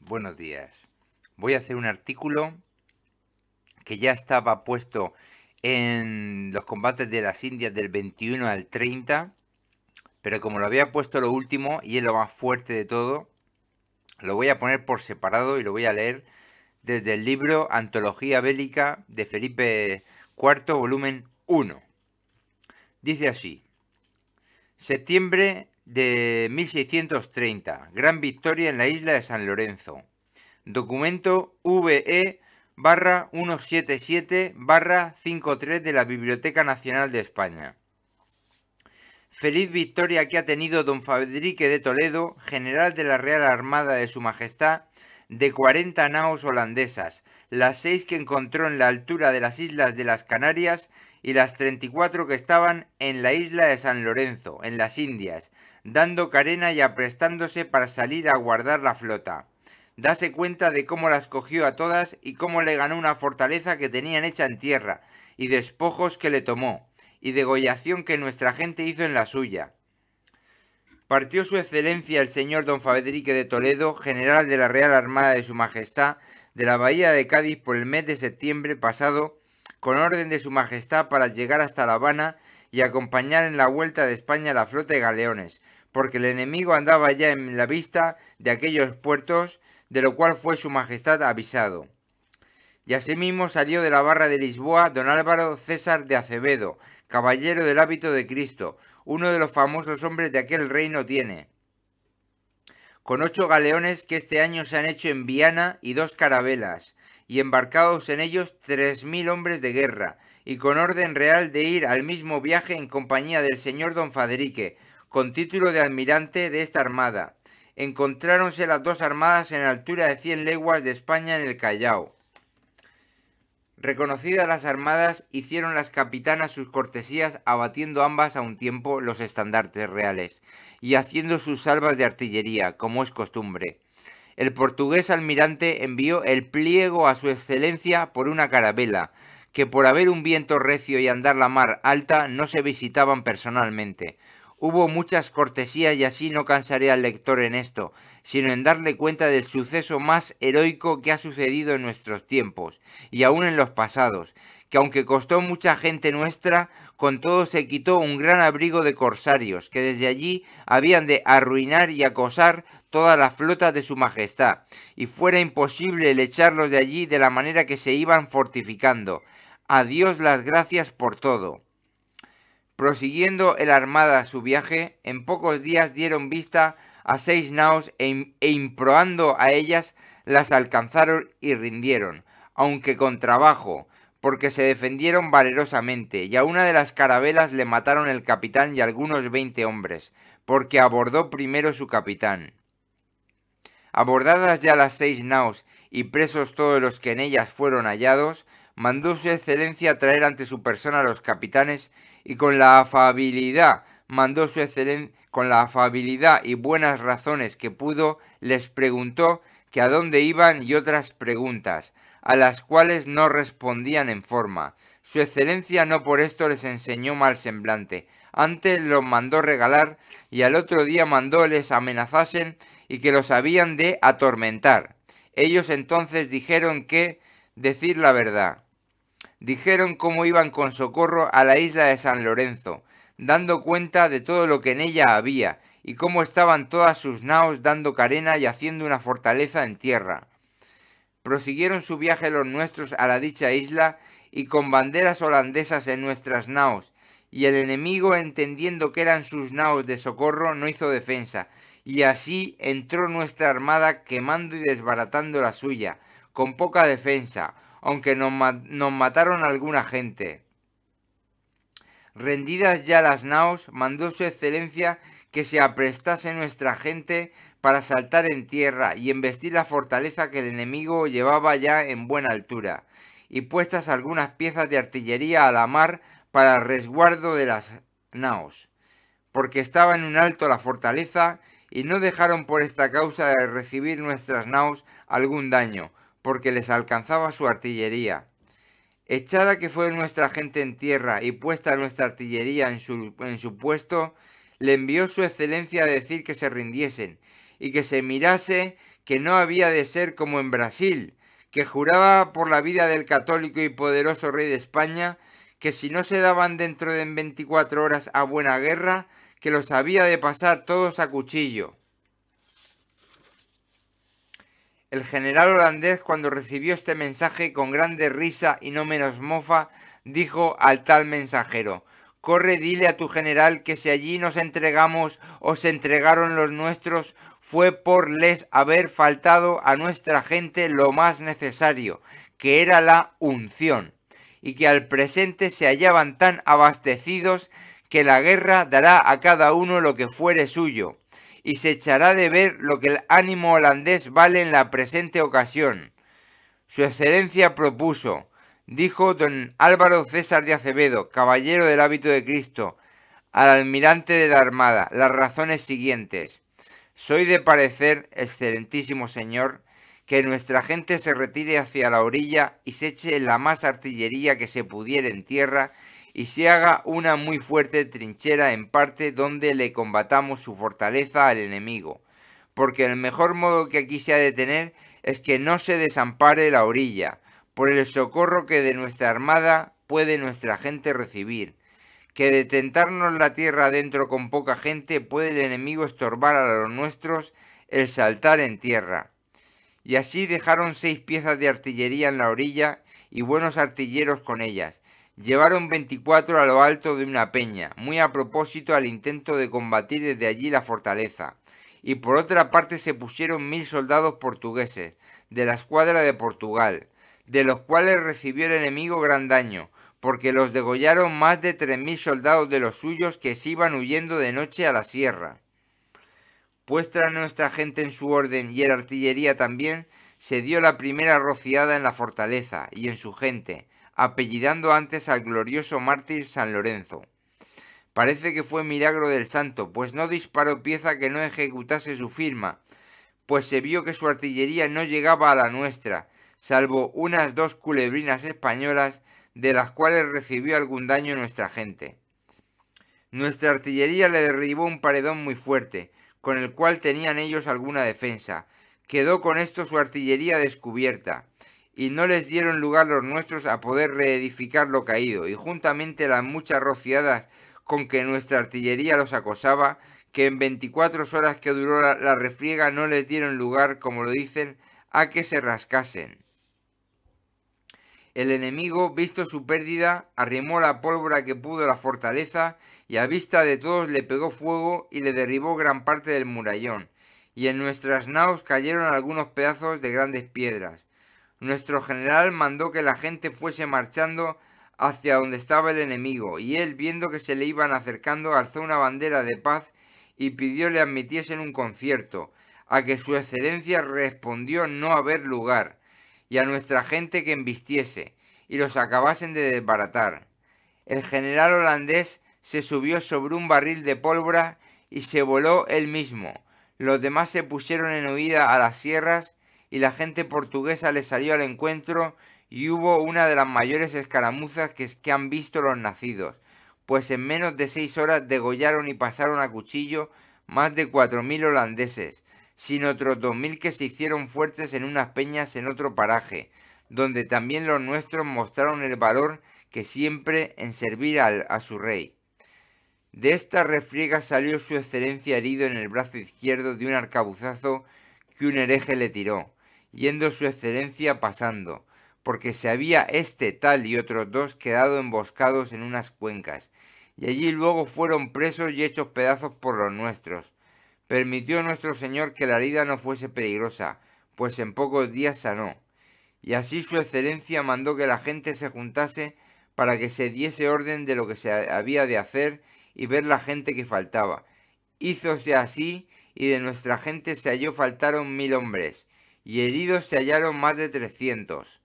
Buenos días. Voy a hacer un artículo que ya estaba puesto en los combates de las Indias del 21 al 30, pero como lo había puesto lo último y es lo más fuerte de todo, lo voy a poner por separado y lo voy a leer desde el libro Antología Bélica de Felipe IV, volumen 1. Dice así: septiembre de 1630, gran victoria en la isla de San Lorenzo. Documento VE-177-53 de la Biblioteca Nacional de España. Feliz victoria que ha tenido don Fadrique de Toledo, general de la Real Armada de Su Majestad, de 40 naos holandesas, las 6 que encontró en la altura de las islas de las Canarias y las 34 que estaban en la isla de San Lorenzo, en las Indias, dando carena y aprestándose para salir a guardar la flota. Dase cuenta de cómo las cogió a todas y cómo le ganó una fortaleza que tenían hecha en tierra, y despojos que le tomó, y degollación que nuestra gente hizo en la suya. Partió su excelencia el señor don Fadrique de Toledo, general de la Real Armada de Su Majestad, de la bahía de Cádiz por el mes de septiembre pasado, con orden de Su Majestad para llegar hasta La Habana y acompañar en la vuelta de España la flota de galeones, porque el enemigo andaba ya en la vista de aquellos puertos, de lo cual fue Su Majestad avisado. Y asimismo salió de la barra de Lisboa don Álvaro César de Acevedo, caballero del hábito de Cristo, uno de los famosos hombres de aquel reino tiene, con 8 galeones que este año se han hecho en Viana y 2 carabelas, y embarcados en ellos 3000 hombres de guerra, y con orden real de ir al mismo viaje en compañía del señor don Fadrique, con título de almirante de esta armada. Encontráronse las 2 armadas en altura de 100 leguas de España en el Callao. Reconocidas las armadas, hicieron las capitanas sus cortesías, abatiendo ambas a un tiempo los estandartes reales, y haciendo sus salvas de artillería, como es costumbre. El portugués almirante envió el pliego a su excelencia por una carabela, que por haber un viento recio y andar la mar alta no se visitaban personalmente. Hubo muchas cortesías y así no cansaré al lector en esto, sino en darle cuenta del suceso más heroico que ha sucedido en nuestros tiempos, y aun en los pasados, que aunque costó mucha gente nuestra, con todo se quitó un gran abrigo de corsarios, que desde allí habían de arruinar y acosar toda la flota de Su Majestad, y fuera imposible el echarlos de allí de la manera que se iban fortificando. A Dios las gracias por todo. Prosiguiendo el armada su viaje, en pocos días dieron vista a 6 naos e improando a ellas las alcanzaron y rindieron, aunque con trabajo, porque se defendieron valerosamente, y a una de las carabelas le mataron el capitán y algunos 20 hombres, porque abordó primero su capitán. Abordadas ya las 6 naos y presos todos los que en ellas fueron hallados, mandó su excelencia traer ante su persona a los capitanes y con la afabilidad y buenas razones que pudo, les preguntó que a dónde iban y otras preguntas, a las cuales no respondían en forma. Su excelencia no por esto les enseñó mal semblante, antes los mandó regalar y al otro día mandó les amenazasen y que los habían de atormentar. Ellos entonces dijeron que decir la verdad. Dijeron cómo iban con socorro a la isla de San Lorenzo, dando cuenta de todo lo que en ella había, y cómo estaban todas sus naos dando carena y haciendo una fortaleza en tierra. Prosiguieron su viaje los nuestros a la dicha isla, y con banderas holandesas en nuestras naos, y el enemigo, entendiendo que eran sus naos de socorro, no hizo defensa, y así entró nuestra armada quemando y desbaratando la suya, con poca defensa, aunque nos mataron alguna gente. Rendidas ya las naos, mandó su excelencia que se aprestase nuestra gente para saltar en tierra y embestir la fortaleza que el enemigo llevaba ya en buena altura, y puestas algunas piezas de artillería a la mar para resguardo de las naos, porque estaba en un alto la fortaleza, y no dejaron por esta causa de recibir nuestras naos algún daño, porque les alcanzaba su artillería. Echada que fue nuestra gente en tierra y puesta nuestra artillería en su puesto, le envió su excelencia a decir que se rindiesen, y que se mirase que no había de ser como en Brasil, que juraba por la vida del católico y poderoso rey de España, que si no se daban dentro de 24 horas a buena guerra, que los había de pasar todos a cuchillo. El general holandés, cuando recibió este mensaje con grande risa y no menos mofa, dijo al tal mensajero: «Corre, dile a tu general que si allí nos entregamos o se entregaron los nuestros, fue por les haber faltado a nuestra gente lo más necesario, que era la unción, y que al presente se hallaban tan abastecidos que la guerra dará a cada uno lo que fuere suyo, y se echará de ver lo que el ánimo holandés vale en la presente ocasión». Su excelencia propuso, dijo don Álvaro César de Acevedo, caballero del hábito de Cristo, al almirante de la Armada, las razones siguientes: soy de parecer, excelentísimo señor, que nuestra gente se retire hacia la orilla y se eche la más artillería que se pudiere en tierra, y se haga una muy fuerte trinchera en parte donde le combatamos su fortaleza al enemigo, porque el mejor modo que aquí se ha de tener es que no se desampare la orilla, por el socorro que de nuestra armada puede nuestra gente recibir, que de tentarnos la tierra adentro con poca gente puede el enemigo estorbar a los nuestros el saltar en tierra. Y así dejaron 6 piezas de artillería en la orilla y buenos artilleros con ellas. Llevaron 24 a lo alto de una peña, muy a propósito al intento de combatir desde allí la fortaleza. Y por otra parte se pusieron 1000 soldados portugueses, de la escuadra de Portugal, de los cuales recibió el enemigo gran daño, porque los degollaron más de 3000 soldados de los suyos que se iban huyendo de noche a la sierra. Puesta nuestra gente en su orden y la artillería también, se dio la primera rociada en la fortaleza y en su gente, apellidando antes al glorioso mártir San Lorenzo. Parece que fue milagro del santo, pues no disparó pieza que no ejecutase su firma, pues se vio que su artillería no llegaba a la nuestra, salvo unas 2 culebrinas españolas, de las cuales recibió algún daño nuestra gente. Nuestra artillería le derribó un paredón muy fuerte, con el cual tenían ellos alguna defensa. Quedó con esto su artillería descubierta, y no les dieron lugar los nuestros a poder reedificar lo caído, y juntamente las muchas rociadas con que nuestra artillería los acosaba, que en 24 horas que duró la refriega no les dieron lugar, como lo dicen, a que se rascasen. El enemigo, visto su pérdida, arrimó la pólvora que pudo a la fortaleza, y a vista de todos le pegó fuego y le derribó gran parte del murallón, y en nuestras naos cayeron algunos pedazos de grandes piedras. Nuestro general mandó que la gente fuese marchando hacia donde estaba el enemigo, y él, viendo que se le iban acercando, alzó una bandera de paz y pidió le admitiesen un concierto, a que su excelencia respondió no haber lugar, y a nuestra gente que embistiese, y los acabasen de desbaratar. El general holandés se subió sobre un barril de pólvora y se voló él mismo. Los demás se pusieron en huida a las sierras, y la gente portuguesa le salió al encuentro, y hubo una de las mayores escaramuzas que han visto los nacidos, pues en menos de 6 horas degollaron y pasaron a cuchillo más de 4000 holandeses, sin otros 2000 que se hicieron fuertes en unas peñas en otro paraje, donde también los nuestros mostraron el valor que siempre en servir a su rey. De esta refriega salió su excelencia herido en el brazo izquierdo de un arcabuzazo que un hereje le tiró, yendo su excelencia pasando, porque se había este tal y otros 2 quedado emboscados en unas cuencas, y allí luego fueron presos y hechos pedazos por los nuestros. Permitió nuestro Señor que la herida no fuese peligrosa, pues en pocos días sanó, y así su excelencia mandó que la gente se juntase para que se diese orden de lo que se había de hacer y ver la gente que faltaba. Hízose así, y de nuestra gente se halló faltaron 1000 hombres, y heridos se hallaron más de 300.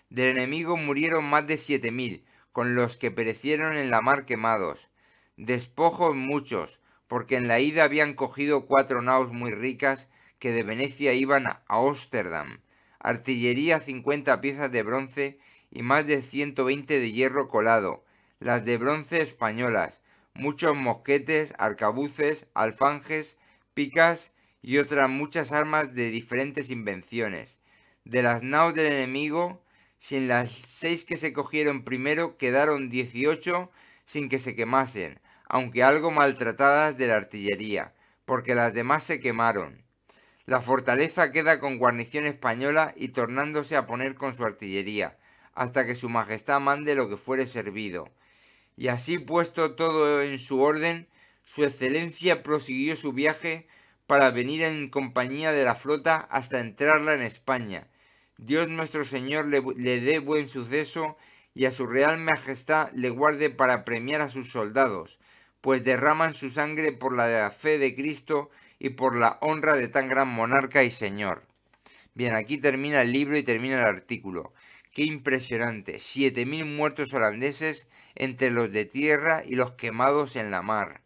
Del enemigo murieron más de 7000, con los que perecieron en la mar quemados. Despojos muchos, porque en la ida habían cogido 4 naos muy ricas que de Venecia iban a Ámsterdam, artillería 50 piezas de bronce y más de 120 de hierro colado, las de bronce españolas, muchos mosquetes, arcabuces, alfanjes, picas y otras muchas armas de diferentes invenciones. De las naos del enemigo, sin las 6 que se cogieron primero, quedaron 18 sin que se quemasen, aunque algo maltratadas de la artillería, porque las demás se quemaron. La fortaleza queda con guarnición española y tornándose a poner con su artillería, hasta que su majestad mande lo que fuere servido. Y así puesto todo en su orden, su excelencia prosiguió su viaje para venir en compañía de la flota hasta entrarla en España. Dios nuestro Señor le dé buen suceso y a su real majestad le guarde para premiar a sus soldados, pues derraman su sangre por la fe de Cristo y por la honra de tan gran monarca y señor. Bien, aquí termina el libro y termina el artículo. ¡Qué impresionante! 7.000 muertos holandeses entre los de tierra y los quemados en la mar.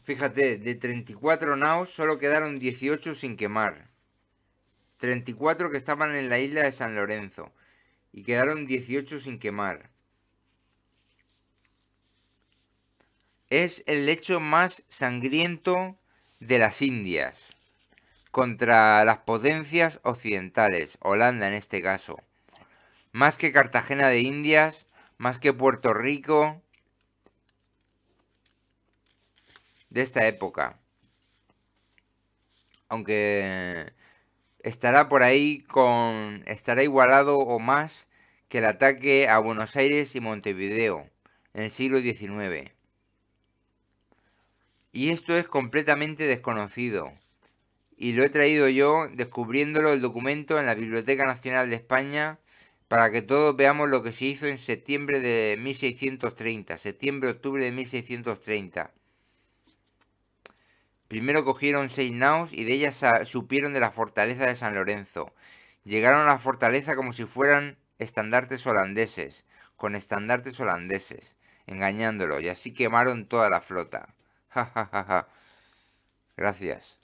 Fíjate, de 34 naos solo quedaron 18 sin quemar. 34 que estaban en la isla de San Lorenzo. Y quedaron 18 sin quemar. Es el hecho más sangriento de las Indias contra las potencias occidentales, Holanda en este caso. Más que Cartagena de Indias, más que Puerto Rico, de esta época. Aunque estará por ahí estará igualado o más que el ataque a Buenos Aires y Montevideo en el siglo XIX. Y esto es completamente desconocido. Y lo he traído yo descubriéndolo el documento en la Biblioteca Nacional de España para que todos veamos lo que se hizo en septiembre de 1630, septiembre-octubre de 1630. Primero cogieron 6 naos y de ellas supieron de la fortaleza de San Lorenzo. Llegaron a la fortaleza como si fueran estandartes holandeses, con estandartes holandeses, engañándolo, y así quemaron toda la flota. Ja, ja, ja, ja. Gracias.